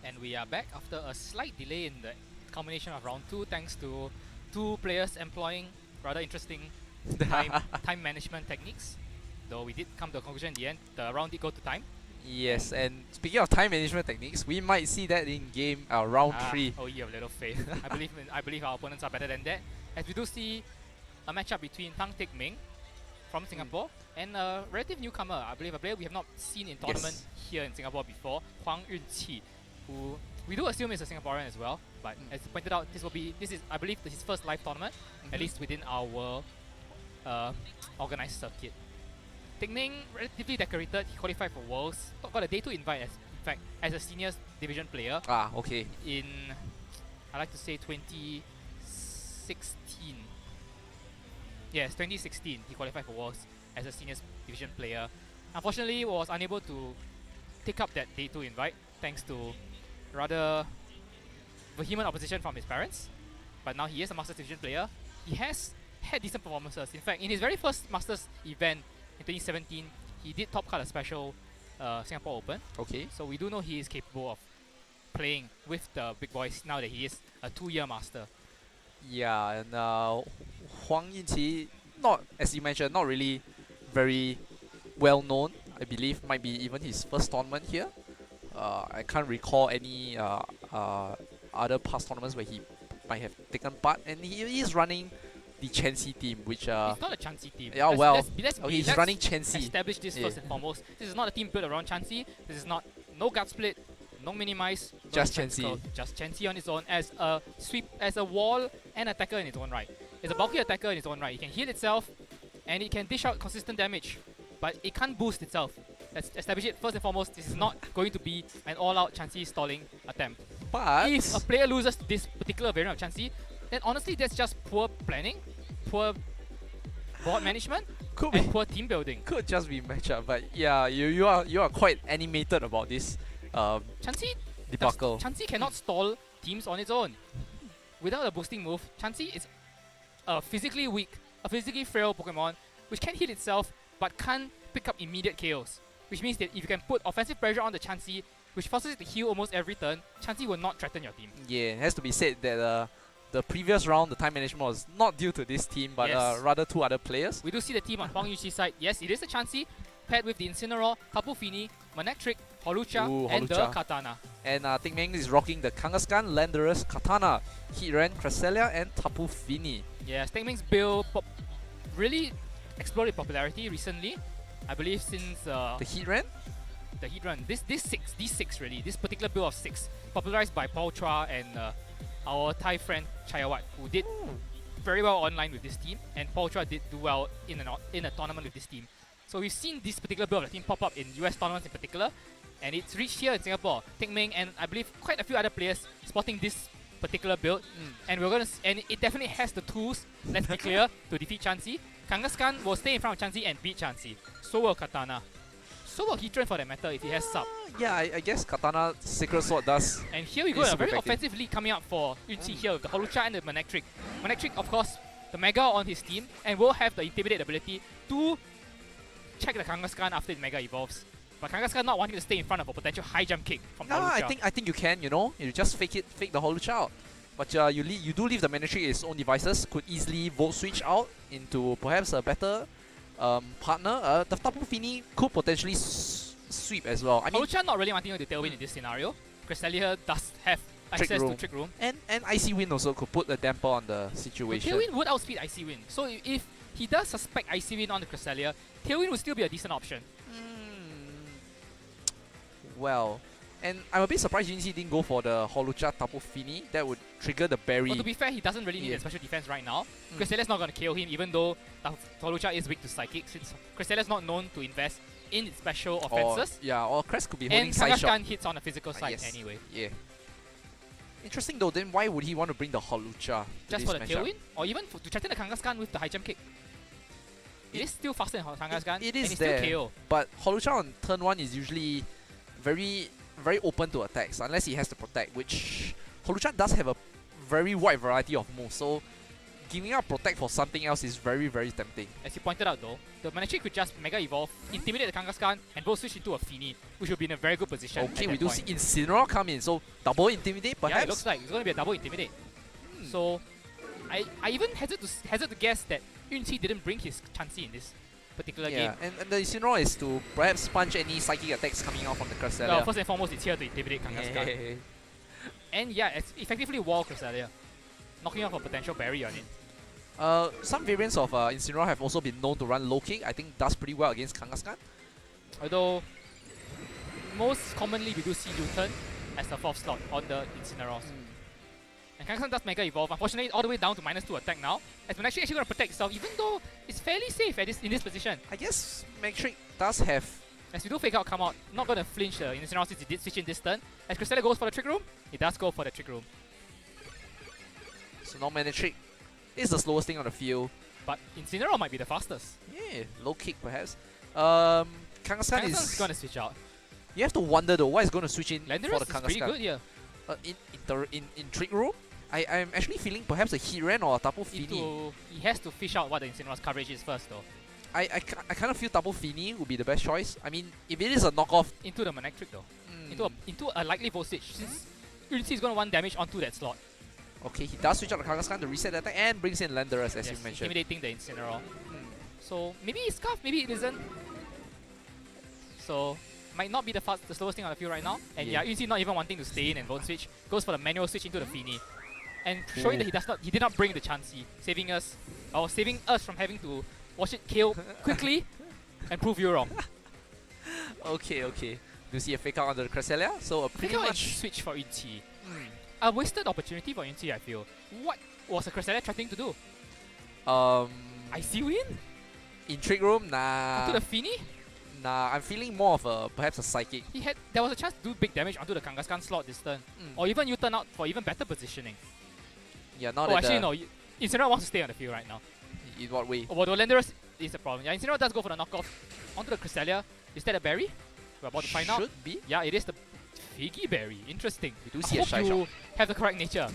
And we are back after a slight delay in the culmination of round 2 thanks to two players employing rather interesting time management techniques. Though we did come to a conclusion in the end, the round did go to time. Yes, and speaking of time management techniques, we might see that in game round 3. Oh, you have little faith. I believe our opponents are better than that. As we do see a matchup between Tang, Teck, Meng from Singapore and a relative newcomer, I believe a player we have not seen in tournament here in Singapore before, Huang, who we do assume is a Singaporean as well. But as pointed out, this is I believe his first live tournament, at least within our organized circuit. Teck Meng, relatively decorated, he qualified for Worlds, got a day 2 invite as a seniors division player. Okay. In, I like to say 2016. Yes, 2016, he qualified for Worlds as a seniors division player. Unfortunately, was unable to take up that day 2 invite thanks to rather vehement opposition from his parents. But now he is a Masters division player. He has had decent performances. In fact, in his very first Masters event in 2017, he did top card a special Singapore Open. Okay. So we do know he is capable of playing with the big boys now that he is a 2-year master. Yeah, and Huang Yinqi, not, as you mentioned, not really very well known. I believe might be even his first tournament here. I can't recall any other past tournaments where he might have taken part, and he is running the Chansey team, which it's not a Chansey team. Yeah, let's he's let's running Chansey. Establish this first and foremost. This is not a team built around Chansey. This is not no gut split, no minimize, just Chansey. Just Chansey on its own as a sweep, as a wall and attacker in its own right. It's a bulky attacker in its own right. It can heal itself, and it can dish out consistent damage, but it can't boost itself. Let's establish it first and foremost. This is not going to be an all-out Chansey stalling attempt. But if a player loses this particular variant of Chansey, then honestly that's just poor planning, poor board management, and poor team building. Could just be matchup, but yeah, you are quite animated about this Chansey debacle. Chansey cannot stall teams on its own. Without a boosting move, Chansey is a physically weak, a physically frail Pokemon which can heal itself but can't pick up immediate KOs. Which means that if you can put offensive pressure on the Chansey, which forces it to heal almost every turn, Chansey will not threaten your team. Yeah, it has to be said that the previous round, the time management was not due to this team, but rather two other players. We do see the team on Huang Yuqi's side. Yes, it is a Chansey, paired with the Incineroar, Tapu Fini, Manectric, Holucha, and the Katana. And Teck Meng is rocking the Kangaskhan, Landorus, Katana, Heatran, Cresselia, and Tapu Fini. Yes, Teck Meng's build really exploded popularity recently. I believe since the Heatran? The Heatran. These six really. This particular build of 6, popularized by Paul Chua and our Thai friend Chayawat, who did very well online with this team, and Paul Chua did do well in a tournament with this team. So we've seen this particular build of the team pop up in US tournaments in particular, and it's reached here in Singapore. Teck Meng and I believe quite a few other players spotting this particular build, and it definitely has the tools, let's be clear, to defeat Chansey. Kangaskhan will stay in front of Chansey and beat Chansey. So will Katana. So will Heatran for that matter if he has sub. Yeah, I guess Katana Sacred Sword does. And here we go, a very offensive lead coming up for Yunqi here with the Holucha and the Manectric. Manectric, of course, the Mega on his team, and will have the Intimidate ability to check the Kangaskhan after the Mega evolves. But Kangaskhan not wanting to stay in front of a potential high jump kick from Holucha. I think you can, you just fake the Holucha out. But you do leave the Manectric its own devices, could easily Volt Switch out into perhaps a better partner. The Tapu Fini could potentially sweep as well. I mean, Holucha not really wanting to tailwind in this scenario. Cresselia does have access to Trick Room. And Icy Wind also could put a damper on the situation. Tailwind would outspeed Icy Wind. So if he does suspect Icy Wind on the Cresselia, Tailwind would still be a decent option. Well, and I'm a bit surprised Yunqi didn't go for the Holucha Tapu Fini. That would trigger the berry. But to be fair, he doesn't really need a special defense right now. Cresselia's not going to kill him, even though Holucha is weak to Psychic, since Cresselia's not known to invest in its special offenses. Or Cress could be holding and side shot. Kangaskhan hits on the physical side anyway. Yeah. Interesting though, then why would he want to bring the Holucha? Just for the tailwind? Or even to threaten the Kangaskhan with the high jump kick? It is still faster than Kangaskhan. It is and there, still KO. But Holucha on turn 1 is usually very open to attacks, unless he has to protect, which Holucha does have a very wide variety of moves, so giving up Protect for something else is very, very tempting. As you pointed out though, the Manectric could just Mega Evolve, intimidate the Kangaskhan, and both switch into a Fini, which would be in a very good position. Okay, at we that do point. see Incineroar come in, so double Intimidate perhaps? Yeah, it looks like it's going to be a double Intimidate. So, I even hazard to guess that Yunqi didn't bring his Chansey in this particular game. And the Incineroar is to perhaps punch any psychic attacks coming out from the Cresselia. Well, first and foremost, it's here to intimidate Kangaskhan. And yeah, it's effectively wall Cresselia, knocking off a potential berry on it. Some variants of Incineroar have also been known to run low kick. I think does pretty well against Kangaskhan. Although, most commonly we do see U-turn as the 4th slot on the Incineroars. And Kangaskhan does Mega Evolve. Unfortunately, all the way down to -2 attack now. As Manectric actually going to protect itself, even though it's fairly safe at in this position. I guess Manectric does have... As we do Fake Out come out, not going to flinch the Incineroar since he did switch in this turn. As Cresselia goes for the Trick Room, he does go for the Trick Room. So now Manectric is the slowest thing on the field. But Incineroar might be the fastest. Yeah, low kick perhaps. Kangaskhan is going to switch out. You have to wonder though, what is going to switch in Landorus for the is Kangaskhan? pretty good here. In Trick Room, I'm actually feeling perhaps a Heatran or a Tapu Fini. He has to fish out what the Incineroar's coverage is first though. I kind of feel Tapu Fini would be the best choice. I mean, if it is a knockoff... Into the Manectric though. Into a likely Voltage, since Yunqi is going to 1 damage onto that slot. Okay, he does switch out the Kangaskhan to reset the attack and brings in Landorus, as you mentioned. Intimidating the Incineroar. So maybe it's Scarf, maybe it isn't. So might not be the slowest thing on the field right now. And yeah, Yunqi not even wanting to stay in and Volt Switch, goes for the manual switch into the Fini. And showing that he did not bring the Chansey, saving us from having to watch it kill quickly and prove you wrong. Okay. Do you see a fake out on the Cresselia? So a pretty much switch for Yunqi. A wasted opportunity for Yunqi, I feel. What was the Cresselia trying to do? Icy Wind? In Trick Room? Nah. Onto the Fini? Nah, I'm feeling more of perhaps a Psychic. There was a chance to do big damage onto the Kangaskhan slot this turn. Or even U-turn out for even better positioning. Yeah, now actually no, Incineroar wants to stay on the field right now. In what way? Although Landorus is a problem. Yeah, Incineroar does go for the knockoff onto the Cresselia. Is that a berry? We're about to find out. Should be. Yeah, it is the Figgy berry. Interesting. We do see I a Shy hope you Shot. have the correct nature.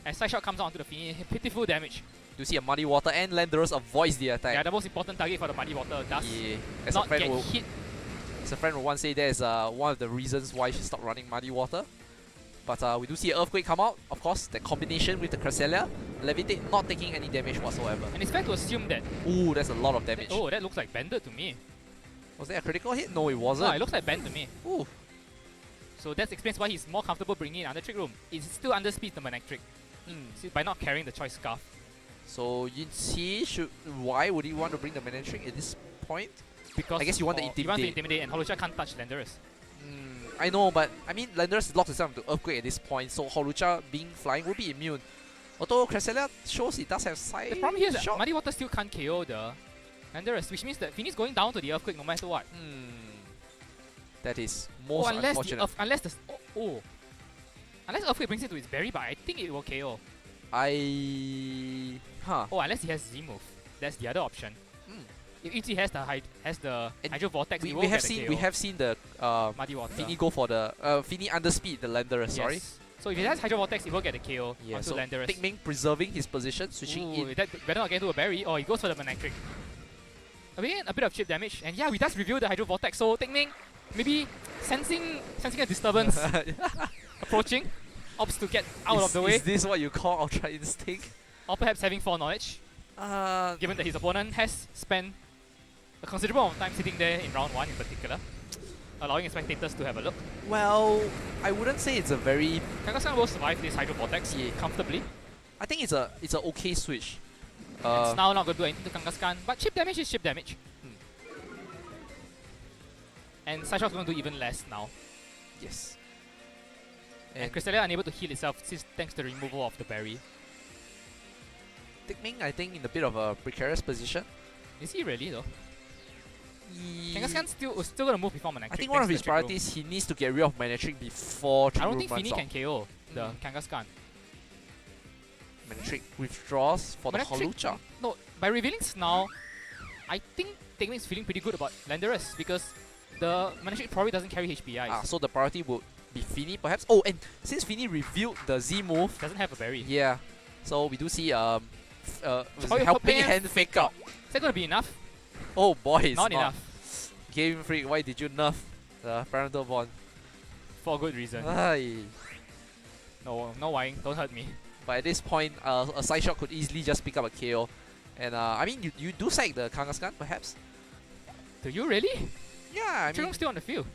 As Shy Shot comes out onto the Fini, pitiful damage. Do see a Muddy Water and Landorus avoids the attack. Yeah, the most important target for the Muddy Water does not get hit. As a friend will once say, that is one of the reasons why she stopped running Muddy Water. But we do see an Earthquake come out. Of course, the combination with the Cresselia, Levitate not taking any damage whatsoever. And it's fair to assume that... Ooh, that's a lot of damage. Oh, that looks like Bender to me. Was that a critical hit? No, it wasn't. No, it looks like Bend to me. Ooh. So that explains why he's more comfortable bringing in under Trick Room. It's still underspeeds the Manectric by not carrying the Choice Scarf. So Yunqi why would he want to bring the Manectric at this point? Because I guess you want to intimidate. You want to intimidate, and Holucha can't touch Landorus. I know, but I mean Landorus locked himself into Earthquake at this point, so Holucha being flying will be immune. Although Cresselia shows he does have side. The problem here is that Muddy Water still can't KO the Landorus, which means that Fini's going down to the Earthquake no matter what. That is most unfortunate. Unless Earthquake brings it to its berry, but I think it will KO. Unless he has Z move. That's the other option. If Yunqi has the Hydro Vortex, we have seen the Muddy Water. Fini go for the Fini underspeed the Landorus. Sorry. So if he has Hydro Vortex, he will get the KO onto Landorus. Teck Meng preserving his position, switching in. That better not get into a berry, or he goes for the Manectric. Again, a bit of chip damage, and yeah, we just reveal the Hydro Vortex. So Teck Meng maybe sensing a disturbance approaching, opts to get out of the way. Is this what you call Ultra Instinct? Or perhaps having foreknowledge, given that his opponent has spent a considerable amount of time sitting there in round 1 in particular, allowing his spectators to have a look. Well, I wouldn't say it's a very... Kangaskhan will survive this Hydro Vortex comfortably. I think it's a okay switch. It's now not going to do anything to Kangaskhan, but chip damage is chip damage. And Psyshock's going to do even less now. Yes. And Cresselia unable to heal itself thanks to the removal of the berry. Teck Meng, I think, in a bit of a precarious position. Is he really though? Kangaskhan's still going to move before Manectric. I think one of his priorities, he needs to get rid of Manectric before Trick I Room don't think runs Fini out. can KO the Kangaskhan. Manectric withdraws for the Holucha. No, by revealing Snarl, I think Teck Meng's feeling pretty good about Landorus because the Manectric probably doesn't carry HPIs. So the priority would be Fini perhaps. Oh, and since Fini revealed the Z move, doesn't have a berry. Yeah. So we do see helping hand fake out. Is that gonna be enough? Oh boy, it's Not enough. Game Freak, why did you nerf the parental bond? For a good reason. Ay. No, no whining. Don't hurt me. But at this point, a side shot could easily just pick up a KO. And I mean, you do sack the Kangaskhan, perhaps? Do you really? Yeah, I mean, Chirung's still on the field.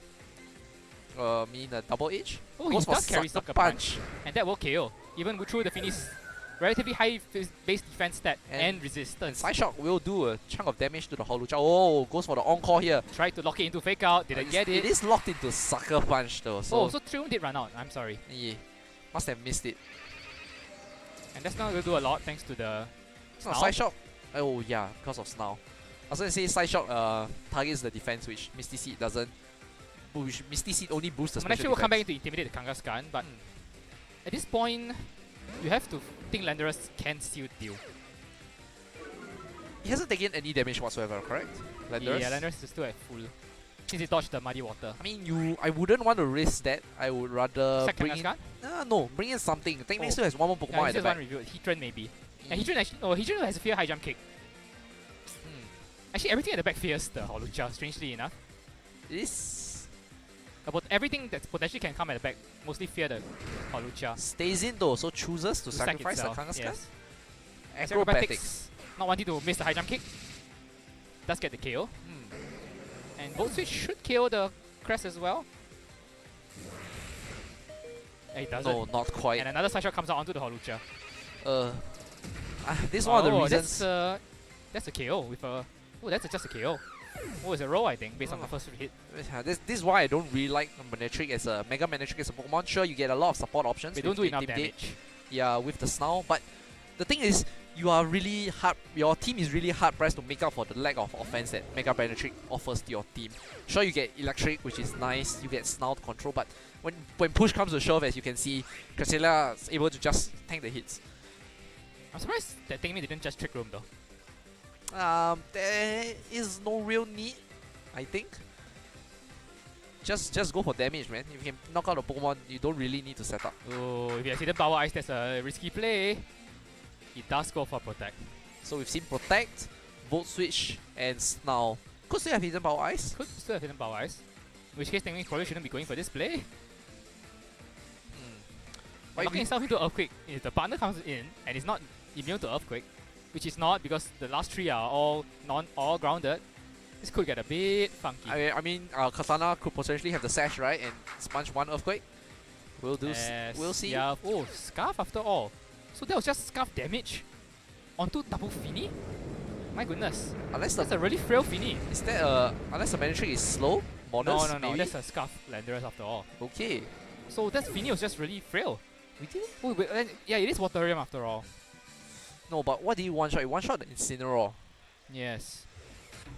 mean a double edge? Oh, he Goes for does carry sucker Sucker Punch. And that will KO. Even through the Finny's relatively high base defense stat and resistance. Side shot will do a chunk of damage to the Holucha. Oh, goes for the encore here. Tried to lock it into fake out, didn't get it. It is locked into Sucker Punch though. So So Chirung did run out. I'm sorry. yeah, must have missed it. And that's not going to do a lot thanks to the It's not side shot. Oh yeah, because of Snarl. I was gonna say side shot targets the defense, which Misty Seed doesn't. Which Misty Seed only boosts the Actually, special we'll come back defense. to intimidate the Kangaskhan, but at this point, you have to think Landorus can still deal. He hasn't taken any damage whatsoever, correct? Landorus? Yeah, Landorus is still at full. Since he dodged the muddy water. I mean, I wouldn't want to risk that. I would rather Sack bring in. Kangaskhan? No, bring in something. Tang still has one more Pokemon Yeah, at this the is back. one review. Heatran maybe. And Heatran actually, no, Heatran has a fear high jump kick. Actually, everything at the back fears the Holucha, strangely enough. It is. About everything that potentially can come at the back, mostly fear the Holucha. Stays in though, so chooses to Sack sacrifice the itself, Kangaskhan. yes. Acrobatics. Not wanting to miss the high jump kick. Does get the KO. And Volt Switch should KO the Crest as well. He doesn't. No, not quite. And another side shot comes out onto the Holucha. This is one of the reasons. That's a KO with a. Oh, that's just a KO. Oh, it's a roll, I think, based on the first hit. This is why I don't really like Manectric as a Mega Manectric as a Pokemon. Sure, you get a lot of support options. They don't do enough Intimidate. damage. Yeah, with the Snarl, but the thing is, you are really hard. Your team is really hard pressed to make up for the lack of offense that Mega Manectric offers to your team. Sure, you get Electric, which is nice. You get Snarl to control, but when push comes to shove, as you can see, Cresselia is able to just tank the hits. I'm surprised that Tangmi didn't just Trick Room though. There is no real need, I think. Just go for damage, man. If you can knock out a Pokemon, you don't really need to set up. Oh, if he has hidden Power Ice, that's a risky play. He does go for Protect. So we've seen Protect, Volt Switch, and Snarl. Could still have hidden Power Ice. Could still have hidden Power Ice. In which case, Tangmi probably shouldn't be going for this play. Locking himself into Earthquake. If the partner comes in and is not immune to Earthquake, which is not because the last three are all grounded, this could get a bit funky. I mean, Katana could potentially have the Sash, right? And sponge one Earthquake. We'll see. Yeah. Oh, Scarf after all. So that was just Scarf damage onto double Finny? My goodness. Unless That's a really frail Finny. Is that unless the Manectric is slow? Modest, No. maybe? That's a Scarf Landorus after all. Okay. So that Finny was just really frail. We did? Oh, wait, yeah, it is Waterium after all. No, but what did you one shot? You one shot the Incineroar. Yes.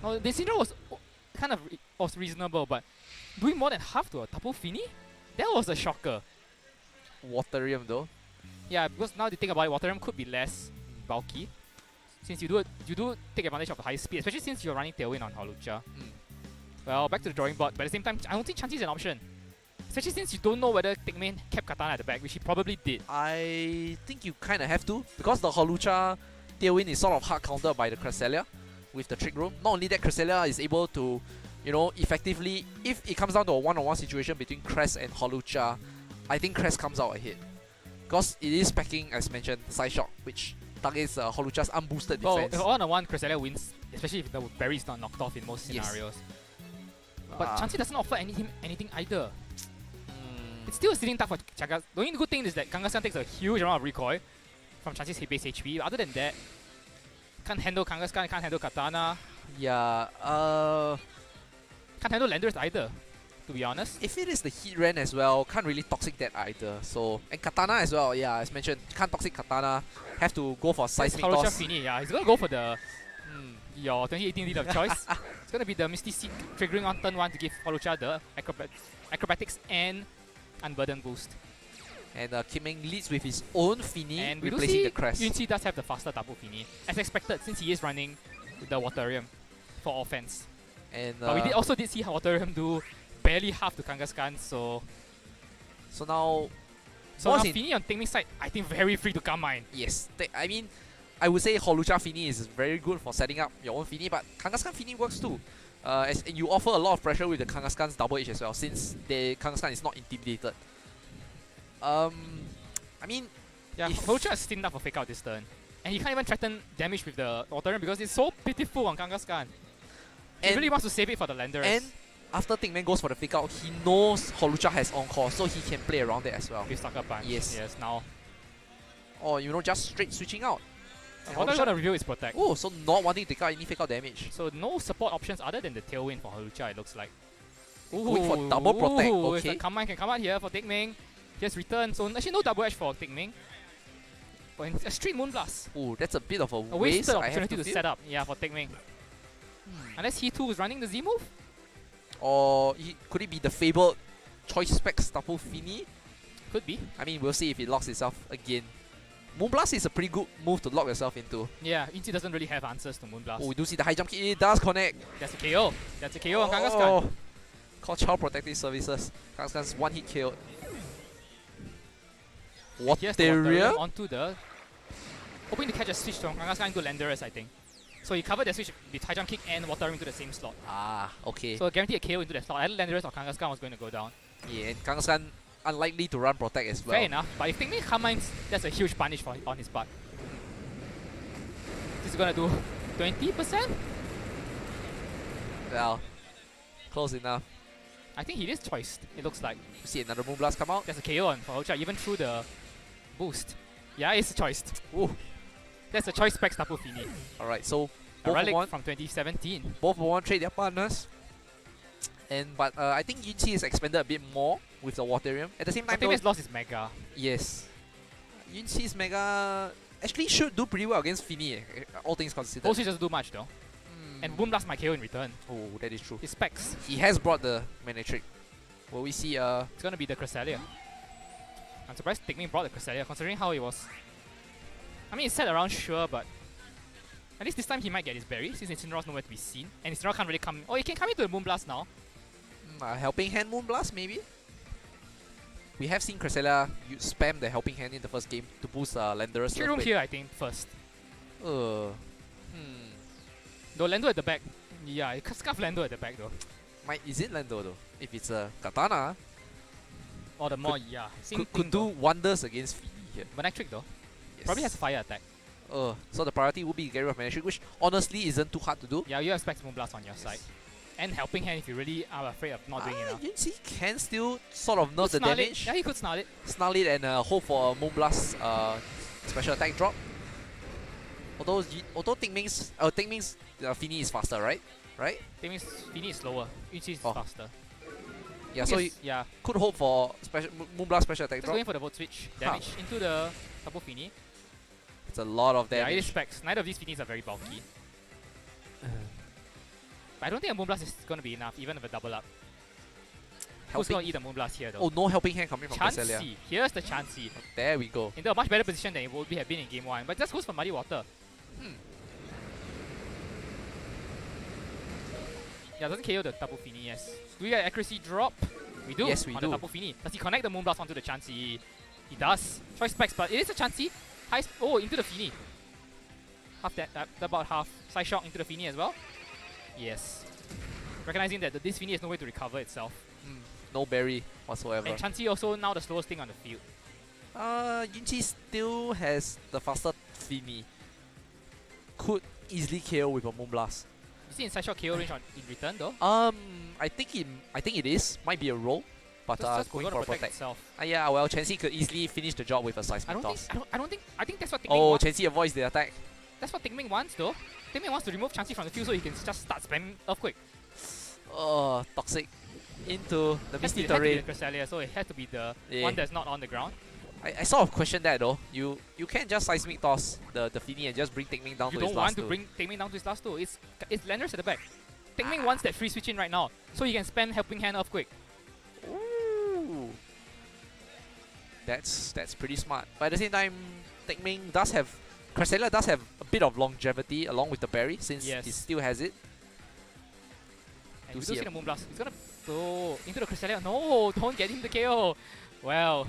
No, the Incineroar was kind of was reasonable, but doing more than half to a double Finny? That was a shocker. Waterium though. Yeah, because now they think about it, Waterium could be less bulky. Since you do take advantage of the high speed, especially since you're running Tailwind on Holucha. Well, back to the drawing board, but at the same time, I don't think Chansey is an option. Especially since you don't know whether Teckman kept Katana at the back, which he probably did. I think you kind of have to, because the Holucha Tailwind is sort of hard countered by the Cresselia with the Trick Room. Not only that, Cresselia is able to, effectively, if it comes down to a one-on-one situation between Cress and Holucha, I think Cress comes out ahead. Because it is packing, as mentioned, Side Shock, which targets Holucha's unboosted defense. Well, one-on-one, Cresselia wins, especially if the berry is not knocked off in most scenarios. But Chansey doesn't offer anything either. It's still a sitting duck for Chagas. The only good thing is that Kangaskhan takes a huge amount of recoil from Chansey's base HP. Other than that, can't handle Kangaskhan, can't handle Katana. Yeah, can't handle Landorus either, to be honest. If it is the Heatran as well, can't really toxic that either. So, and Katana as well, yeah, as mentioned, can't toxic Katana. Have to go for Seismic Holucha Toss. Finny, yeah, he's gonna go for the your 2018 lead of choice. It's gonna be the Misty Seed triggering on turn 1 to give Holucha the acrobatics and Unburden boost. And Meng leads with his own Finny, And we do replacing see the Crest. Yunqi does have the faster double Finny, as expected since he is running the Waterium for offense. And But we also did see Waterium do barely half to Kangaskhan, so now now Finny on Tangmi's side, I think very free to come mine. yes, I mean, I would say Holucha Fini is very good for setting up your own Fini, but Kangaskhan Fini works too. As you offer a lot of pressure with the Kangaskhan's double edge as well, since the Kangaskhan is not intimidated. I mean, Yeah, Holucha is still enough for fake out this turn. And he can't even threaten damage with the Water because it's so pitiful on Kangaskhan. He really wants to save it for the Landers. And after Teck goes for the fake out, he knows Holucha has on-call, so he can play around it as well. With Sucker Punch. Yes. Yes, now. Or, you know, just straight switching out. Water gonna reveal his Protect. Oh, so not wanting to take out any fake out damage. So no support options other than the Tailwind for Holucha, it looks like. Going for double Protect, okay. The command can come out here for Teck. Just return. So actually no double edge for Teck. But a straight Moonblast. Oh, that's a bit of a wasted waste. opportunity to set up. Yeah, for Teck. Unless he too is running the Z move. Or could it be the fabled Choice Specs Tapu Fini? Could be. I mean, we'll see if it locks itself again. Moonblast is a pretty good move to lock yourself into. Yeah, Inti doesn't really have answers to Moonblast. Oh, we do see the high jump kick. It does connect. That's a KO. That's a KO on Kangaskhan. Called Child Protective Services. Kangaskhan's one hit KO. Wateria onto the... Hoping to catch a switch from Kangaskhan into Landorus, I think. So he covered the switch with high jump kick and Water into the same slot. Ah, okay. So guaranteed a KO into the slot. Either Landorus or Kangaskhan was going to go down. Yeah, and Kangaskhan unlikely to run Protect as well. Fair enough, but if Teck combines, that's a huge punish on his part. This is going to do 20%? Well, close enough. I think he is choiced, it looks like. You see another Moonblast come out. There's a KO on for Holucha, even through the boost. Yeah, it's choiced. Ooh. That's a choice Specs Tapu Fini. Alright, so A both relic Pokemon, from 2017. both Pokemon trade their partners. But I think Yunqi is expanded a bit more with the Waterium. At the same time, Teck has lost his Mega. yes, Yunqi's Mega actually should do pretty well against Fini, all things considered. Both doesn't do much though. And Moonblast might KO in return. Oh, that is true. His Specs. He has brought the Manectric. Will we see It's gonna be the Cresselia. I'm surprised Teck brought the Cresselia considering how it was. I mean, it's set around sure, but at least this time he might get his berry since Incineroar's nowhere to be seen. And Incineroar can't really come. Oh, he can come into the Moonblast now. Helping Hand Moonblast maybe? We have seen Cresselia spam the Helping Hand in the first game to boost Landorus. Trade room here, I think, first. Though Lando at the back. Yeah, it could scuff Lando at the back though. Is it Lando though? If it's a Katana, Or the more, yeah. Same could thing do though. wonders against Fini here. Manectric though. Yes. Probably has fire attack. So the priority would be get rid of Manectric, which honestly isn't too hard to do. Yeah, you expect Moonblast on your side. And Helping Hand if you really are afraid of not doing enough. Yunqi can still sort of nerf the Snarl it. damage. Yeah, he could snarl it. Snarl it and hope for a Moonblast special attack drop. Although Tingming's Fini is faster, right? Right? That means Fini is slower. Yunqi is Oh. faster. Yeah, so he yeah. could hope for Moonblast special attack Just drop. going for the Volt Switch damage into the Tapu Fini. It's a lot of Yeah, it damage. is specs. Neither of these Finis are very bulky. But I don't think a Moonblast is going to be enough, even with a double up. Who's going to eat a Moonblast here though? Oh, no Helping Hand coming from Cresselia. Chansey. Here's the Chansey. There we go. Into a much better position than it would have been in game 1. But just goes for Muddy Water. Yeah, doesn't KO the Tapu Fini, yes. Do we get accuracy drop? We do. Yes, we on do. the Tapu Fini. Does he connect the Moonblast onto the Chansey? He does. Choice specs, but it is a Chansey. Oh, into the Fini. Half that, about half. Side shock into the Fini as well. Yes. Recognizing that this Fini has no way to recover itself. No berry whatsoever. And Chansey also now the slowest thing on the field. Yunqi still has the faster Fini. Could easily KO with a Moonblast. You see in side shot KO range in return though? I think it is. Might be a roll. But just going going for to a protect protect. itself. Yeah, well, Chansey could easily finish the job with a seismic toss. I think that's what Teck Oh, wants. Chansey avoids the attack. That's what Teck wants though. Teck wants to remove Chansey from the field so he can just start spamming Earthquake. Oh, toxic. Into the misty It had to terrain. be the Cresselia, so it had to be the Yeah. one that's not on the ground. I sort of question that though. You can't just seismic toss the Fini and just bring Teck down You to his don't last want to two. bring Teck down to his last two. It's Landers at the back. Teck wants that free switch in right now, so he can spam Helping Hand Earthquake. Ooh. That's pretty smart. But at the same time, Teck does have Cresselia does have a bit of longevity along with the berry since he still has it. And we do see the Moonblast. He's gonna go into the Cresselia. No, don't get him the KO. Well,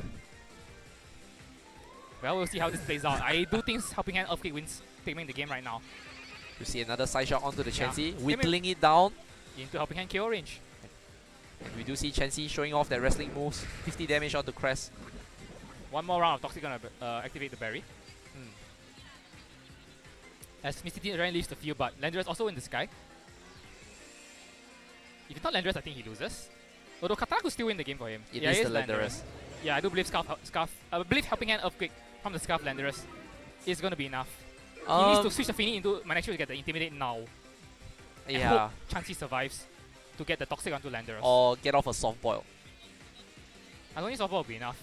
we'll see how this plays out. I do think Helping Hand Earthquake wins Teck in the game right now. You see another side shot onto the Yeah. Chansey, whittling it down. Into helping hand KO range. And we do see Chansey showing off their wrestling moves. 50 damage on the Crest. One more round of Toxic gonna activate the berry. Hmm. As Misty Terrain leaves the field, but Landorus also in the sky. If it's not Landorus, I think he loses. Although Katana could still win the game for him. It Yeah, is it the Landorus. Yeah, I do believe I believe helping hand Earthquake from the Scarf Landorus is gonna be enough. He needs to switch the Fini into Manectric to get the Intimidate now. And Yeah. hope Chansey survives to get the Toxic onto Landorus. Or get off a soft boil. I don't think Softball will be enough.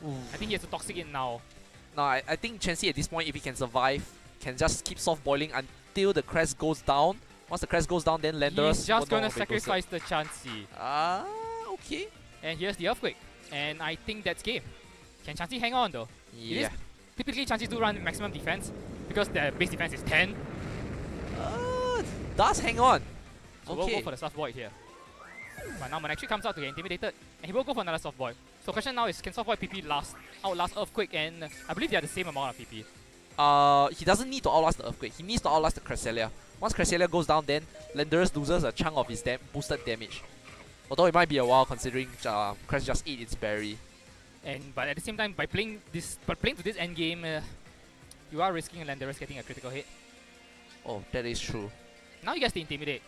I think he has to Toxic in now. No, I think Chansey at this point, if he can survive, can just keep soft boiling until the Crest goes down. Once the Crest goes down, then Landorus He's just will gonna not be ghosted. sacrifice the Chansey. Okay. And here's the Earthquake. And I think that's game. Can Chansey hang on though? Yeah. Typically Chansey do run maximum defense because their base defense is 10. Does hang on. So we'll go for the soft void here. But now Manectric comes out to get intimidated. And he will go for another soft void. So question now is, can soft void PP outlast Earthquake? And I believe they are the same amount of PP. He doesn't need to outlast the Earthquake. He needs to outlast the Cresselia. Once Cresselia goes down, then Landorus loses a chunk of his boosted damage. Although it might be a while considering Crest just ate its berry. But at the same time, by playing to this end game, you are risking Landorus getting a critical hit. Oh, that is true. Now he gets the intimidate.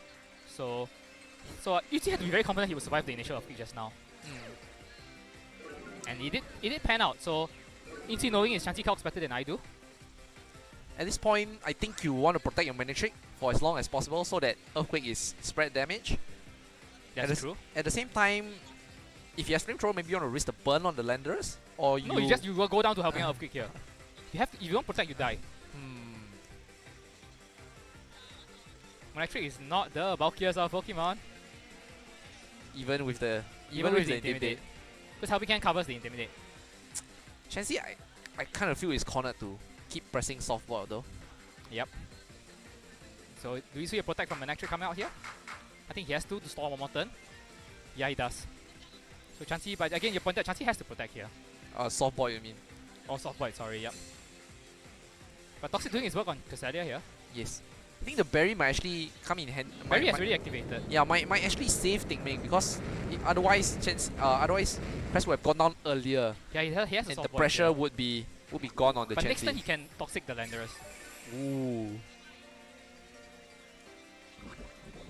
So Yuji had to be very confident he would survive the initial Earthquake just now. And it did pan out. So Yuji knowing his Chansey calcs better than I do. At this point, I think you want to protect your Manectric for as long as possible so that Earthquake is spread damage. That's true. At the same time, if you have Flamethrower, maybe you want to risk the burn on the Landorus, or you... No, you will go down to helping out Earthquake here. If you don't protect, you die. Manectric is not the bulkiest of Pokemon. Even with the Intimidate. Because Helping Hand covers the Intimidate. Chansey, I kind of feel is cornered to keep pressing softball though. Yep. So do you see a protect from Manectric coming out here? I think he has to stall one more turn. Yeah, he does. So Chansey, but again, you pointed Chansey has to protect here. Softball, you mean? Oh, soft void, sorry, yep. But Toxic doing his work on Cresselia here. Yes. I think the berry might actually come in hand. Berry has already activated. Yeah, might actually save Teck because otherwise Crest would have gone down earlier. Yeah, he has a and soft the void pressure here. would be gone on the But Chansey. next turn he can Toxic the Landorus. Ooh.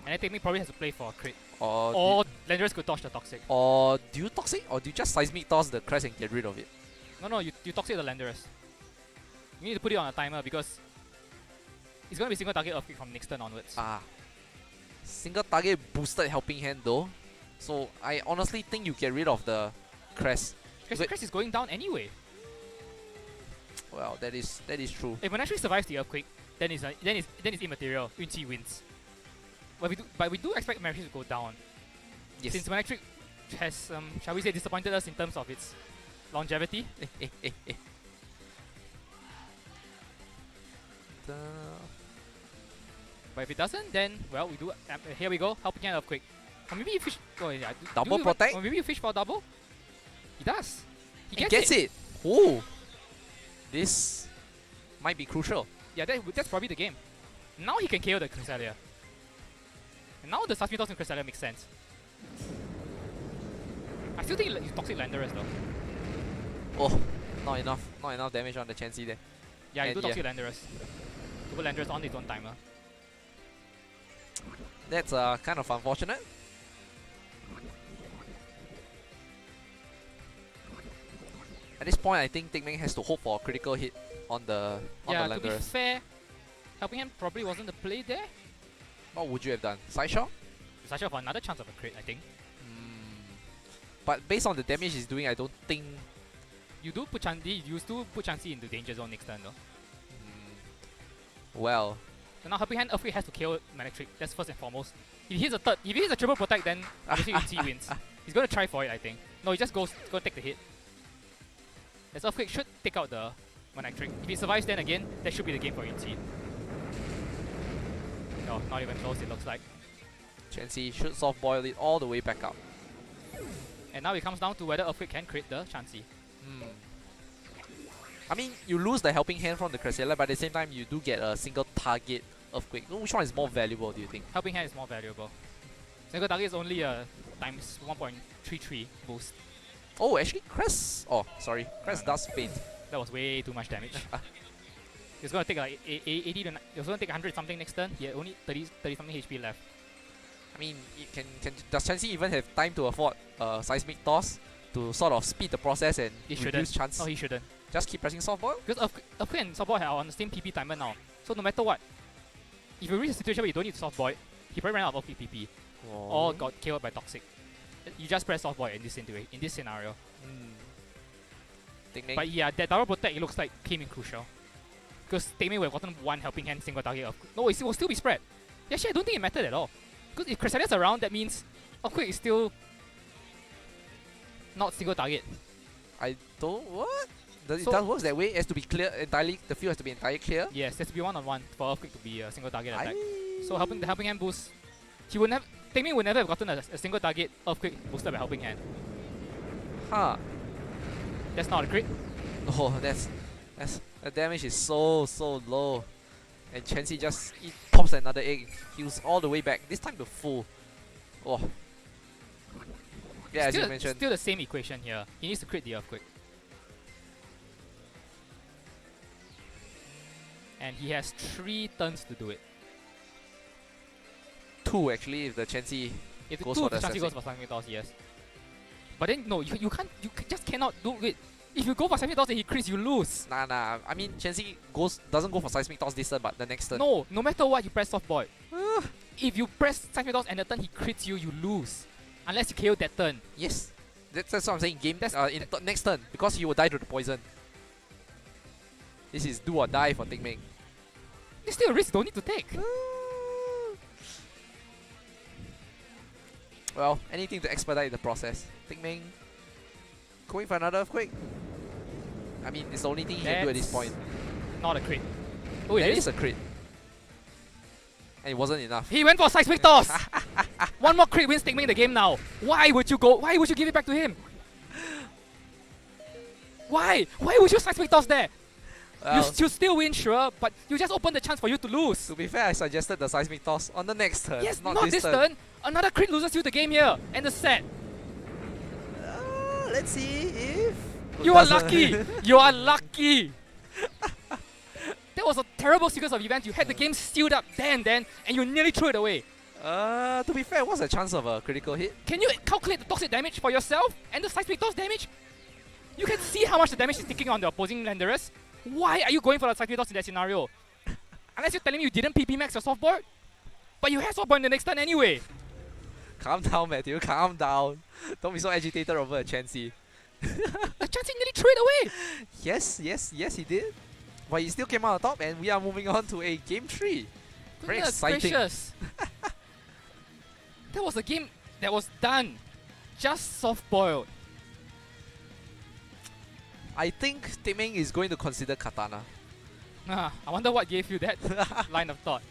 And I think he probably has to play for a crit. Or Landorus could dodge the Toxic. Or do you Toxic or do you just Seismic Toss the Crest and get rid of it? No, you Toxic the Landorus. You need to put it on a timer because it's going to be single target Earthquake from next turn onwards. Single target boosted Helping Hand though. So I honestly think you get rid of the Crest. Because Crest is going down anyway. Well, that is true. If Manectric survives the Earthquake, then it's immaterial. Yunqi wins. But we do expect Manectric to go down. Yes. Since Manectric has, shall we say, disappointed us in terms of its longevity. But if it doesn't, then, well, we do. Here we go. Helping Hand Earthquake. Or maybe you fish. Oh, yeah. Double protect? Or maybe you fish for a double? He does. He gets it. Oh. This might be crucial. Yeah, that's probably the game. Now he can KO the Cresselia. And now the Sasmi Toss and Cresselia makes sense. I still think he's Toxic Landorus though. Oh, not enough damage on the Chansey there. Yeah, you do Toxic Landorus. To put Landorus on his own timer. That's kind of unfortunate. At this point, I think Teck has to hope for a critical hit on the Landorus. To be fair, Helping Hand probably wasn't the play there. What would you have done? Side shot? Side shot for another chance of a crit, I think. But based on the damage he's doing, I don't think... You do put Chansey into danger zone next turn though. Well... So now Helping Hand Earthquake has to kill Manectric, that's first and foremost. If he hits a triple protect, then obviously Yunqi wins. He's gonna try for it, I think. No, he just goes to take the hit. As Earthquake should take out the Manectric. If he survives then again, that should be the game for Yunqi. No, not even close it looks like. Chansey should soft boil it all the way back up. And now it comes down to whether Earthquake can crit the Chansey. I mean, you lose the helping hand from the Cresselia, but at the same time, you do get a single target Earthquake. Which one is more valuable, do you think? Helping hand is more valuable. Single target is only a times 1.33 boost. Oh, actually, Crest. Oh, sorry. Crest does faint. That was way too much damage. It's gonna take like 80 to. It's gonna take 100 something next turn. He had only 30 something HP left. I mean, does Chansey even have time to afford Seismic Toss to sort of speed the process and reduce chance? No, he shouldn't. Just keep pressing softball? Because Earthquake and Softball are on the same PP timer now. So no matter what, if you reach a situation where you don't need Softboy, he probably ran out of PP or got KO'd by Toxic. You just press Softboy in this scenario. But yeah, that double protect, it looks like came in crucial. Because Teck would have gotten one helping hand single target of. No, it will still be spread. Actually, I don't think it mattered at all. Because if Cresselia's around, that means Earthquake is still not single target. I don't. What? It does work that way? It has to be clear entirely. The field has to be entirely clear? Yes, it has to be one-on-one for Earthquake to be a single target attack. So the helping hand boost, he would never. Teck would never have gotten a single target Earthquake boosted by helping hand. Huh. That's not a crit. Oh, the damage is so low. And Chansey just pops another egg, heals all the way back, this time to full. Oh. Yeah, as you mentioned. Still the same equation here. He needs to crit the Earthquake. And he has 3 turns to do it. 2 actually, if the Chansey goes for the Seismic Toss, yes. But then no, you just cannot do it. If you go for Seismic Toss and he crits, you lose. Nah. I mean, Chansey doesn't go for Seismic Toss this turn, but the next turn. No matter what, you press Soft Boy. If you press Seismic Toss and the turn he crits you, you lose. Unless you KO that turn. Yes. That's what I'm saying. Next turn, because he will die to the poison. This is do or die for Teck. It's still a risk you don't need to take. Well, anything to expedite the process. Teck going for another Earthquake. I mean, it's the only thing he can do at this point. Not a crit. Oh, it is a crit. And it wasn't enough. He went for Seismic Toss! One more crit wins Teck the game now. Why would you give it back to him? Why? Why would you Seismic Toss there? You still win, sure, but you just open the chance for you to lose. To be fair, I suggested the Seismic Toss on the next turn. Yes, not this turn. Another crit loses you the game here and the set. Let's see if... You are lucky! You are lucky! That was a terrible sequence of events. You had the game sealed up there and you nearly threw it away. To be fair, what's the chance of a critical hit? Can you calculate the toxic damage for yourself and the Seismic Toss damage? You can see how much the damage is taking on the opposing Landerers. Why are you going for the Seismic Toss in that scenario? Unless you're telling me you didn't PP max your softboard, but you had softboard in the next turn anyway. Calm down, Matthew, calm down. Don't be so agitated over a Chansey. Chansey nearly threw it away! Yes, he did. But he still came out on top and we are moving on to a game 3. Very exciting. Gracious. That was a game that was done. Just soft-boiled. I think Teck is going to consider Katana. I wonder what gave you that line of thought.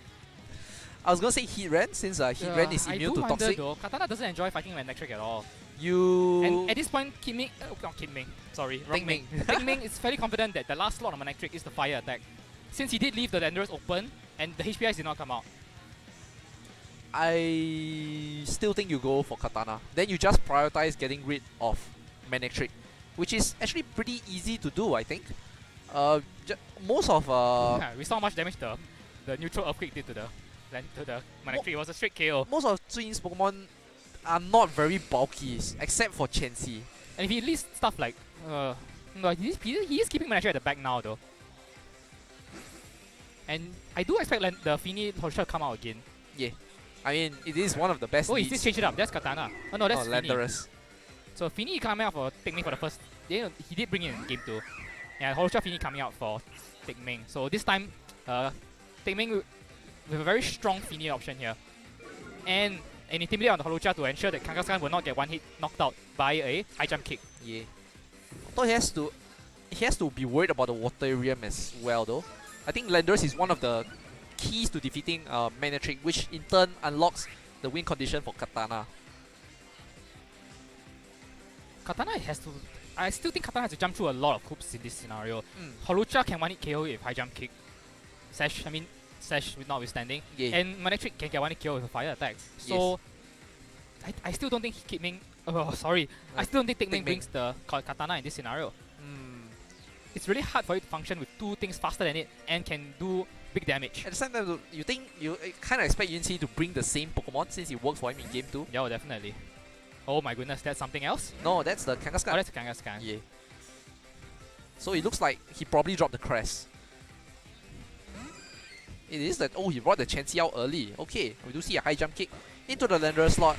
I was going to say Heat Ren, since Heat Ren is immune to Toxic. Though, Katana doesn't enjoy fighting Manectric at all. And at this point, Teck Meng is fairly confident that the last slot on Manectric is the fire attack. Since he did leave the Landerers open, and the HPIs did not come out. I still think you go for Katana. Then you just prioritize getting rid of Manectric, which is actually pretty easy to do, I think. Most of... we saw how much damage the neutral Earthquake did to the Manectric. It was a straight KO. Most of Twin's Pokemon are not very bulky, except for Chansey. And if he leaves stuff like... no, he is keeping Manectric at the back now though. And I do expect the Fini Holocha to come out again. Yeah. I mean, it is one of the best he just changed it up. That's Katana. Oh no, that's Fini. Landerers. So Fini coming out for Teck for the first... He did bring it in game 2. And Holocha Fini coming out for Teck. So this time, Teck with a very strong Fini option here. And an Intimidate on the Holocha to ensure that Kangaskhan will not get one hit knocked out by a high jump kick. Yeah. Although he has to be worried about the Waterium as well though. I think Landers is one of the keys to defeating Manectric, which in turn unlocks the win condition for Katana. Katana has to I still think Katana has to jump through a lot of hoops in this scenario. Mm. Holucha can 1-hit KO with high jump kick. Sash notwithstanding. Yeah. And Manectric can get 1-hit KO with a fire attack. So I still don't think Kid Ming. Oh, sorry. I still don't think Teck Ming brings the Katana in this scenario. It's really hard for it to function with two things faster than it and can do big damage. At the same time, you think you kind of expect Yunqi to bring the same Pokemon since it worked for him in game 2? Yeah, definitely. Oh my goodness, that's something else? No, that's the Kangaskhan. Oh, that's a Kangaskhan. Yeah. So it looks like he probably dropped the crest. It is that, oh, he brought the Chansey out early. Okay, we do see a high jump kick into the Landerer slot.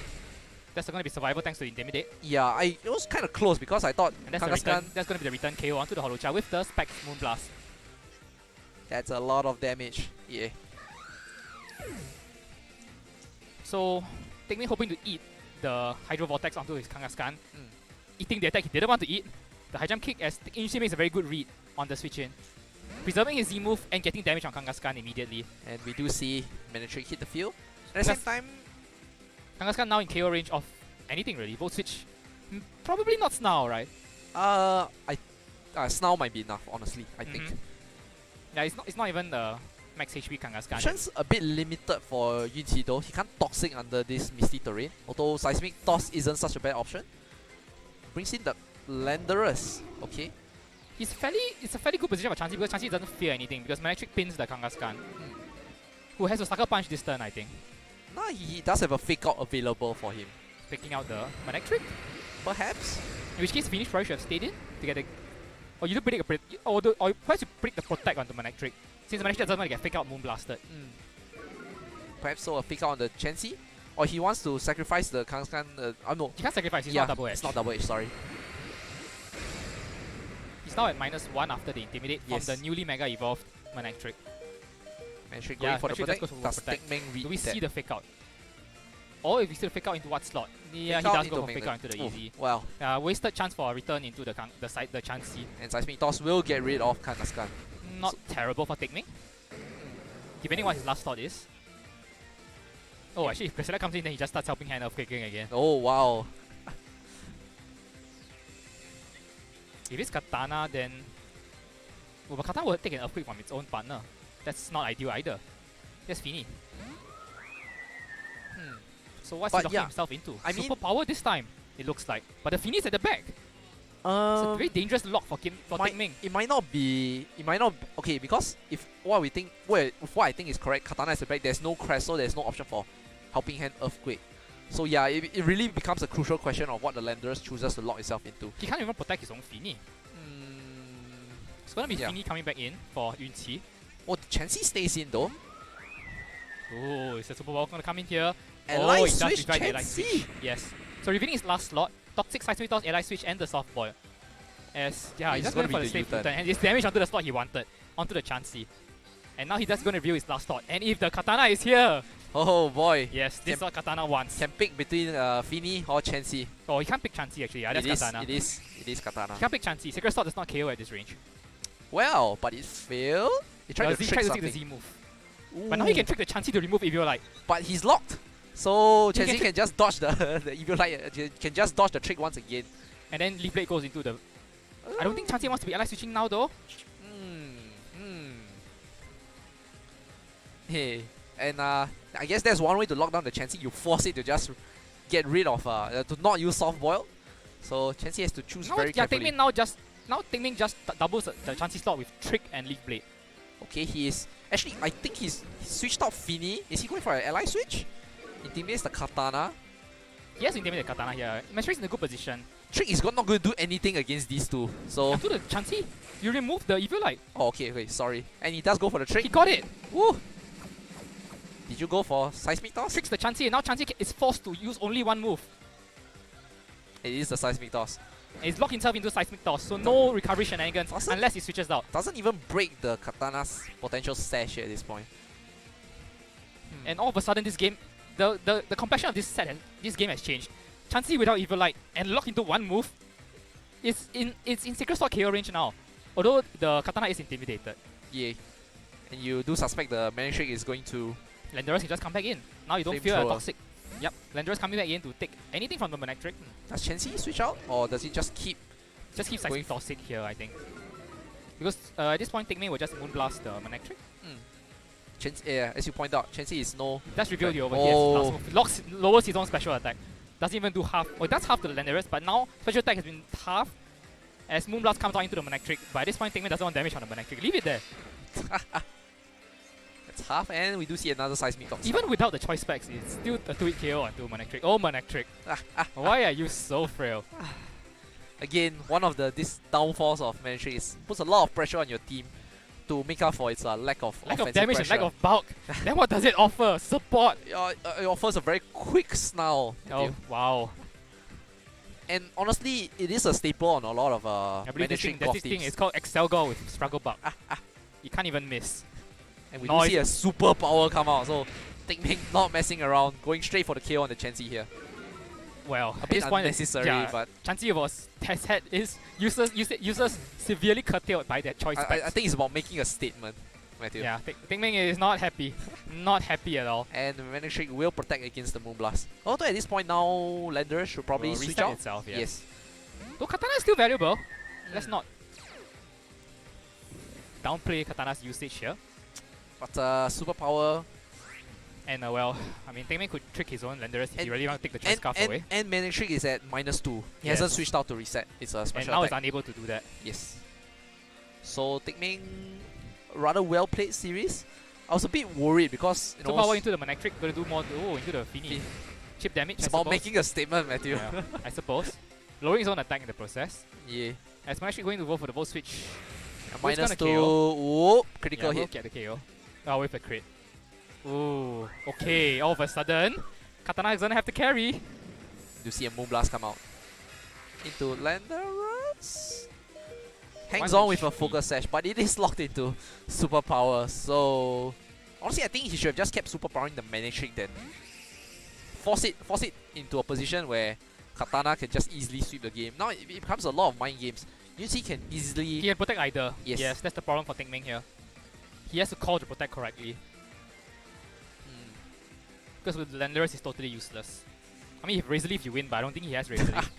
That's going to be survival thanks to Intimidate. Yeah, it was kind of close because I thought And that's Kangaskhan... that's going to be the return KO onto the Holucha with the Specs Moonblast. That's a lot of damage. Yeah. So, Teck Ming hoping to eat the Hydro Vortex onto his Kangaskhan. Eating the attack he didn't want to eat. The high jump kick as Yunqi makes a very good read on the switch in. Preserving his Z move and getting damage on Kangaskhan immediately. And we do see Manectric hit the field. At the same time... Kangaskhan now in KO range of anything really. Volt switch, probably not Snarl, right? Snarl might be enough, honestly, I think. Yeah, it's not even the max HP Kangaskhan. Options a bit limited for Yunqi though. He can't Toxic under this Misty Terrain, although Seismic Toss isn't such a bad option. Brings in the Landerers, okay. It's a fairly good position for Chansey because Chansey doesn't fear anything because Manectric pins the Kangaskhan, who has a Sucker Punch this turn, I think. Nah, he does have a Fake Out available for him. Picking out the Manectric? Perhaps? In which case, Finish probably should have stayed in to get the... Or you do predict a... Or perhaps you predict the Protect onto Manectric, since Manectric doesn't want to get Fake Out Moonblasted. Perhaps so a Fake Out on the Chansey? Or he wants to sacrifice the Kangaskhan... no. He can't sacrifice, he's not double edge. It's not double edge, sorry. He's now at -1 after the Intimidate from the newly Mega Evolved Manectric. Manectric going for the Protect. Does Teck Ming read Do we that? see the Fake Out? Or if we see the Fake Out into what slot? Yeah, he does go for Fake Out into the easy. Wow. Wasted chance for a return into the Chansey. And Seismic Toss will get rid of Kangaskhan. Not terrible for Teck Ming. Depending what his last thought is. Oh, actually, if Cresselia comes in, then he just starts helping hand earthquaking again. Oh, wow. If it's Katana, then... Well, but Katana will take an earthquake from its own partner. That's not ideal either. That's Fini. So what's he locking himself into? Super power this time, it looks like. But the Fini's at the back. It's a very dangerous lock for Teck Ming. It might not be... Okay, because if what I think is correct, Katana is the back, there's no crest, so there's no option for helping hand earthquake. So yeah, it really becomes a crucial question of what the Landerers chooses to lock itself into. He can't even protect his own Fini. It's gonna be Fini coming back in for Yunqi. Oh, the Chansey stays in though. Oh, is the Super Ball gonna come in here? Ally it switch, does revive the switch. Yes. So revealing his last slot, Toxic Seismic Toss, Ally Switch and the Soft Boil. As he's just going for the safe U-turn. And it's damage onto the slot he wanted, onto the Chansey. And now he's just going to reveal his last slot. And if the Katana is here! Oh boy. Yes, this is what Katana wants. Can pick between Fini or Chansey. Oh, he can't pick Chansey actually. Yeah, that's Katana. It is Katana. He can't pick Chansey. Sacred Sword does not KO at this range. Well, but it failed. He tried to trick something. The Z move. Ooh. But now he can trick the Chansey to remove Evil Light. But he's locked. So Chansey can just dodge the Evil Light, can just dodge the trick once again. And then Leaf Blade goes into the... I don't think Chansey wants to be ally switching now though. Hey, and I guess that's one way to lock down the Chansey. You force it to just get rid of, to not use Soft Boil. So Chansey has to choose very carefully. Teck Ming just doubles the Chansey slot with Trick and Leaf Blade. Okay, he is... Actually, I think he's switched out Fini. Is he going for an ally switch? Intimidates the Katana. He has to intimidate the Katana here. Matrix in a good position. Trick is not going to do anything against these two. So onto the Chansey, you remove the Evil Light. Oh, okay, sorry. And he does go for the trick. He got it. Woo! Did you go for Seismic Toss? Tricks the Chansey, and now Chansey is forced to use only one move. It is the Seismic Toss. And he's locked himself into Seismic Toss, so no recovery shenanigans unless he switches out. Doesn't even break the Katana's potential sash at this point. And all of a sudden, this game, the complexion of this set and this game has changed. Chansey without Evil Light and locked into one move. It's in Sacred Sword KO range now. Although the Katana is intimidated. Yeah. And you do suspect the Manectric is going to... Landerers can just come back in. Now you don't fear a Toxic. Yep, Landerers coming back in to take anything from the Manectric. Does Chansey switch out? Or does he just keep Just keep Seismic Toxic here, I think. Because at this point, Meng will just Moonblast the Manectric. Yeah, as you point out, Chansey is no. That's revealed the overhead. Last move. Lowers his own special attack. Doesn't even do half. Oh, that's half to the Landorus, but now special attack has been half as Moonblast comes out into the Manectric. But at this point, Meng doesn't want damage on the Manectric. Leave it there. It's half, and we do see another Seismic Toxic. Even without the choice specs, it's still a 2-hit KO onto Manectric. Oh, Manectric. Why are you so frail? Again, one of the downfalls of Manectric is puts a lot of pressure on your team to make up for its lack of damage pressure. and lack of bulk. Then what does it offer? Support. It offers a very quick snarl. Oh, wow. And honestly, it is a staple on a lot of Manectric golf teams. It's called Excelgor with Struggle Bug. You can't even miss. And we do see a super power come out, so Meng not messing around, going straight for the KO on the Chansey here. Well, a bit unnecessary, but Chansey has had his users severely curtailed by their choice specs. I think it's about making a statement, Matthew. Yeah, Meng is not happy. Not happy at all. And Manectric will protect against the Moonblast. Although at this point now, Landorus should probably switch out. Itself, yes. Though Katana is still valuable. Let's not downplay Katana's usage here. But superpower. And well, I mean, Meng could trick his own Landorus if he really want to take the choice scarf away. And Manectric is at -2. He hasn't switched out to reset. It's a special and now attack. it's unable to do that. Yes. So Meng, rather well played series. I was a bit worried because so power into the Manectric, gonna do more into the Fini. Chip damage. It's about making a statement, Matthew. Yeah, I suppose. Lowering his own attack in the process. Yeah. As Manectric going to go for the volt switch. -2. Whoop, critical hit. We'll get the KO. Oh, with the crit. Ooh, okay, all of a sudden, Katana is gonna have to carry. You see a Moonblast come out. Into Landorus. Hangs on with a focus sash, but it is locked into superpower. So honestly, I think he should have just kept superpowering the Manectric then. Force it into a position where Katana can just easily sweep the game. Now it becomes a lot of mind games. UC can easily... He can protect either. Yes, that's the problem for Meng here. He has to call to protect correctly. Because with Landorus, he's totally useless. I mean, if Razor Leaf you win, but I don't think he has Razor Leaf.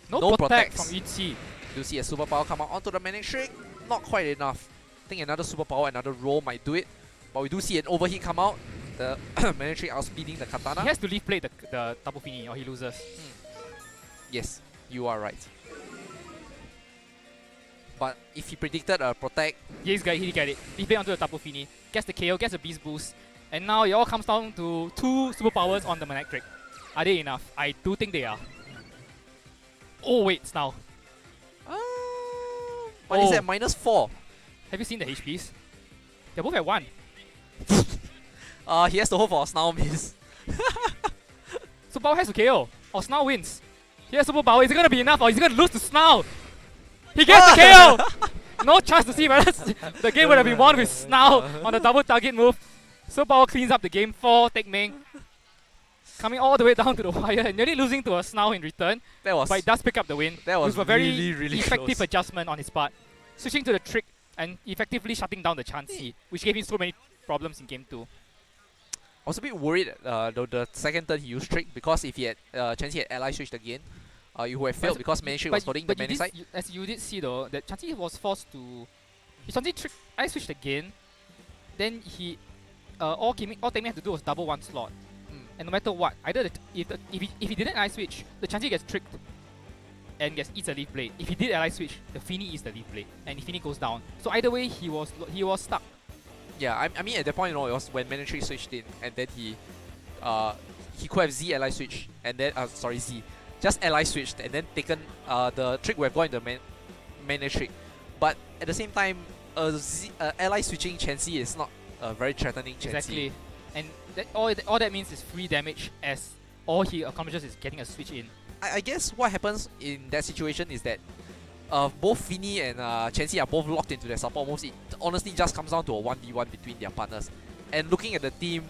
No protect from Ichi. You see a superpower come out onto the Manectric. Not quite enough. I think another superpower, another roll might do it. But we do see an overheat come out. The Manectric outspeeding the Katana. He has to leaf play the Tapu Fini or he loses. Yes, you are right. But if he predicted a protect... Yes, guy, he get it. Leaf play onto the Tapu Fini. Gets the KO, gets the Beast Boost. And now it all comes down to 2 superpowers on the Manectric. Are they enough? I do think they are. Oh wait, now. But he's at -4. Have you seen the HPs? They're both at 1. He has to hope for a Snarl miss. Superpower has to KO. Or Snarl wins. He has superpower. Is it gonna be enough or is he gonna lose to Snarl? He gets the KO! No chance to see whether the game would have been won with Snarl on the double target move. Superpower cleans up the game for Meng. Coming all the way down to the wire and nearly losing to a Snarl in return. But it does pick up the win. That was a very really effective close. adjustment on his part. Switching to the trick and effectively shutting down the Chansey, which gave him so many problems in game 2. I was a bit worried the second turn he used trick, because if he had Chansey had ally switched again, you would have failed because Manectric was holding the Manectric side. As you did see though, that Chansey was forced to... If Chansey trick ally switched again, then he... all Meng had to do was double 1 slot. And no matter what, either if he didn't ally switch, the Chansey gets tricked and eats a leaf blade. If he did ally switch, the Fini eats the leaf blade, and the Fini goes down. So either way, he was stuck. Yeah, I mean at that point, it was when Manectric switched in, and then he could have Z ally switch, and then Z, just ally switched, and then taken the trick would have gone into Manectric. But at the same time, ally switching Chansey is not a very threatening Chansey. Exactly, and all that means is free damage, as all he accomplishes is getting a switch in. I guess what happens in that situation is that both Fini and Chansey are both locked into their support moves. It honestly just comes down to a 1v1 between their partners. And looking at the team,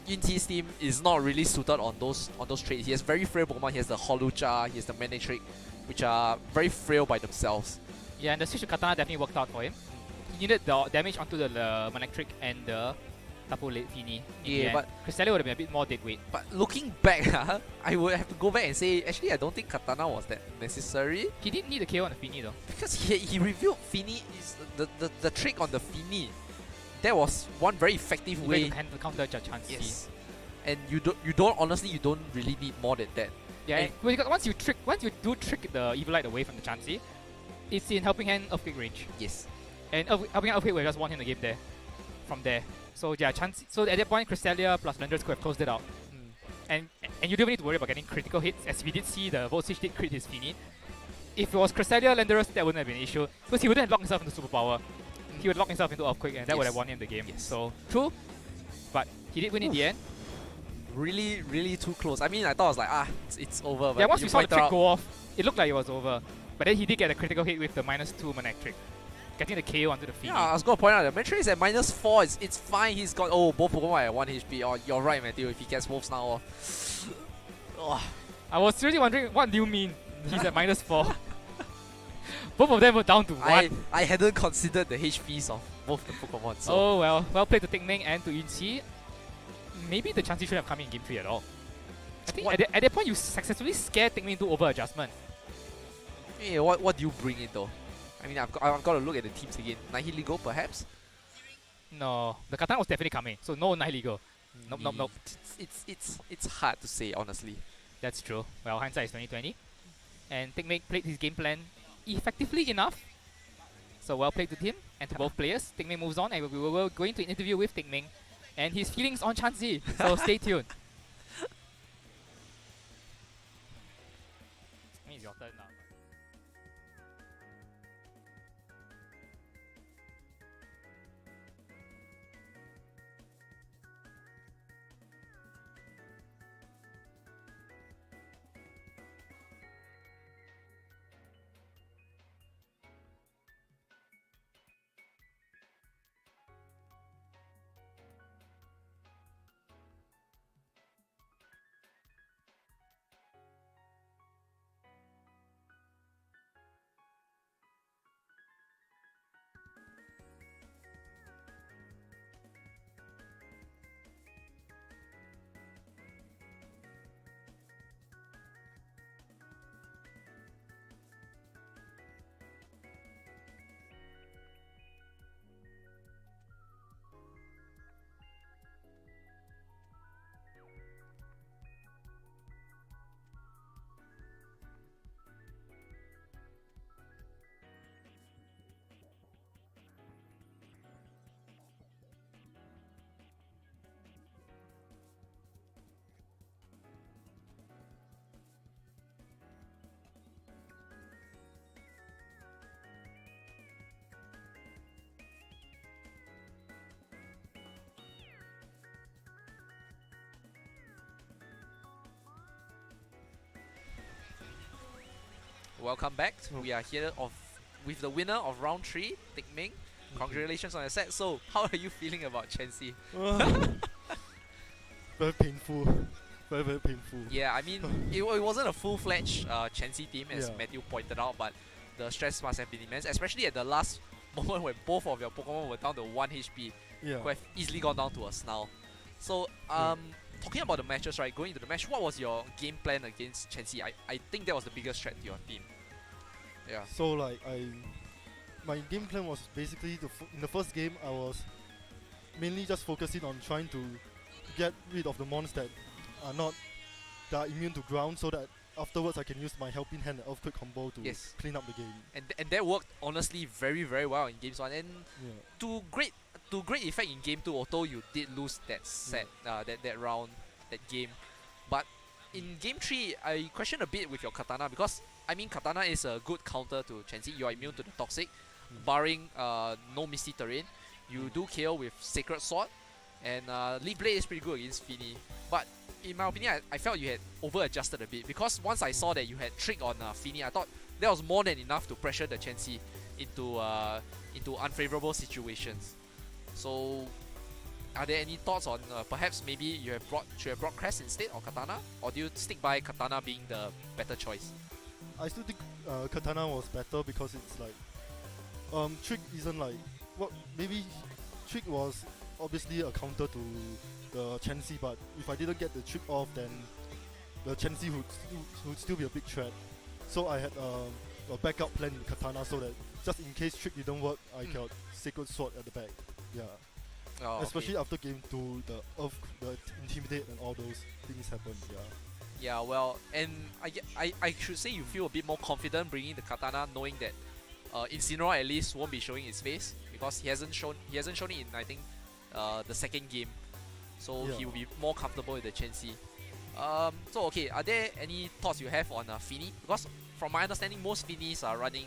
Yunti's team is not really suited on those traits. He has very frail Pokemon. He has the Holucha, he has the Manectric, which are very frail by themselves. Yeah, and the switch to Katana definitely worked out for him. He needed the damage onto the Manectric and the Tapu late Fini. Yeah, but Cresselia would have been a bit more dead weight. but looking back, I would have to go back and say actually I don't think Katana was that necessary He didn't need a KO on the Fini though. because he revealed Fini is the trick on the Fini. That was one very effective way to counter Chansey. Yes, and you don't honestly you don't really need more than that. Yeah, because once you do trick the Evil Light away from the Chansey, it's in Helping Hand Earthquake range. Yes, and Helping Hand Earthquake will just won him the game there. From there, so yeah, So at that point, Cresselia plus Landers could have closed it out. And you don't even need to worry about getting critical hits, as we did see the Voltage did crit his Fini. If it was Cresselia Landers, that wouldn't have been an issue because he wouldn't have locked himself into Superpower. He would lock himself into Earthquake, and that would have won him the game. Yes. So true, but he did win in the end. Really, really too close. I mean, I thought it was like it's over. But Yeah, once you we saw the pointed trick out, go off, it looked like it was over. But then he did get a critical hit with the -2 Monac trick, getting the KO onto the Fini. yeah, I was gonna point out that Metroid is at -4. It's fine. He's got both Pokemon are at 1 HP. Oh, you're right, Matthew. If he gets wolves now, I was seriously wondering, what do you mean he's at -4? Both of them were down to 1. I hadn't considered the HPs of both the Pokemon. So. Oh well played to Teck Meng and to Yunqi. Maybe the Chansey shouldn't have come in game 3 at all. I think at that point you successfully scared Teck Meng into over adjustment. Yeah, what do you bring in though? I mean, I've got to look at the teams again. Nihiligo perhaps? No, the Katana was definitely coming, so no Nihiligo. Nope. It's hard to say honestly. That's true. Well, hindsight is 2020, and Teck Meng played his game plan effectively enough. So well played to him and to both players. Teck Meng moves on, and we were going to an interview with Teck Meng and his feelings on Chansey. So stay tuned. It's your turn now. Welcome back. We are here with the winner of round 3, Teck Meng. Congratulations on your set. So, how are you feeling about Chansey? Very painful. Very painful. Yeah, I mean, it wasn't a full-fledged Chansey team, as Matthew pointed out, but the stress must have been immense, especially at the last moment when both of your Pokemon were down to 1 HP. Yeah. Could have easily gone down to a Snarl. So, talking about the matches, right, going into the match, what was your game plan against Chansey? I think that was the biggest threat to your team. Yeah. So like my game plan was basically in the first game I was mainly just focusing on trying to get rid of the mons that are immune to ground, so that afterwards I can use my Helping Hand and Earthquake combo to clean up the game. And that worked honestly very well in games 1, and to great effect in game 2, although you did lose that set, that round, that game. But in game 3, I question a bit with your Katana, because I mean Katana is a good counter to Chansey. You are immune to the Toxic, barring no Misty Terrain. You do KO with Sacred Sword, and Leaf Blade is pretty good against Fini. But in my opinion, I felt you had over-adjusted a bit, because once I saw that you had Trick on Fini, I thought that was more than enough to pressure the Chansey into unfavorable situations. So, are there any thoughts on perhaps maybe you should have brought Crest instead, or Katana, or do you stick by Katana being the better choice? I still think Katana was better, because it's like Trick isn't like maybe Trick was obviously a counter to the Chansey, but if I didn't get the trick off, then the Chansey would still be a big threat. So I had a backup plan in Katana so that just in case trick didn't work, I got Sacred Sword at the back. Yeah. Oh, Especially after game 2, the Intimidate and all those things happened. Yeah. Yeah, well, and I should say you feel a bit more confident bringing the Katana, knowing that Incineroar at least won't be showing his face because he hasn't shown it in, I think, the second game, so he will be more comfortable with the Chansey. So okay, are there any thoughts you have on Fini? Because from my understanding, most Finis are running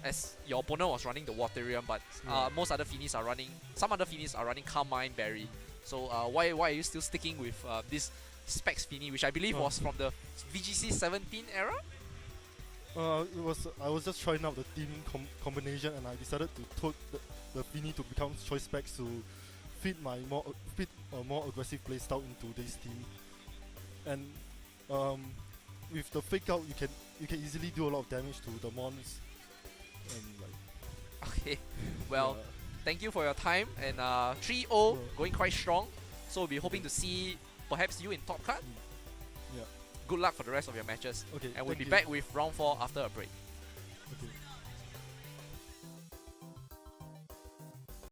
as your opponent was running the Waterium, but most other Finis are running. Some other Finis are running Carmine Berry. So why are you still sticking with this Specs Fini, which I believe was from the VGC18 era? I was just trying out the team combination, and I decided to put the Fini to become choice specs to fit a more aggressive playstyle into this team. And with the fake out, you can easily do a lot of damage to the mons. And like, Okay, well, thank you for your time, and 3-0 going quite strong. So we'll be hoping to see perhaps you in top card. Yeah. Good luck for the rest of your matches. Okay. And we'll be back with round 4 after a break.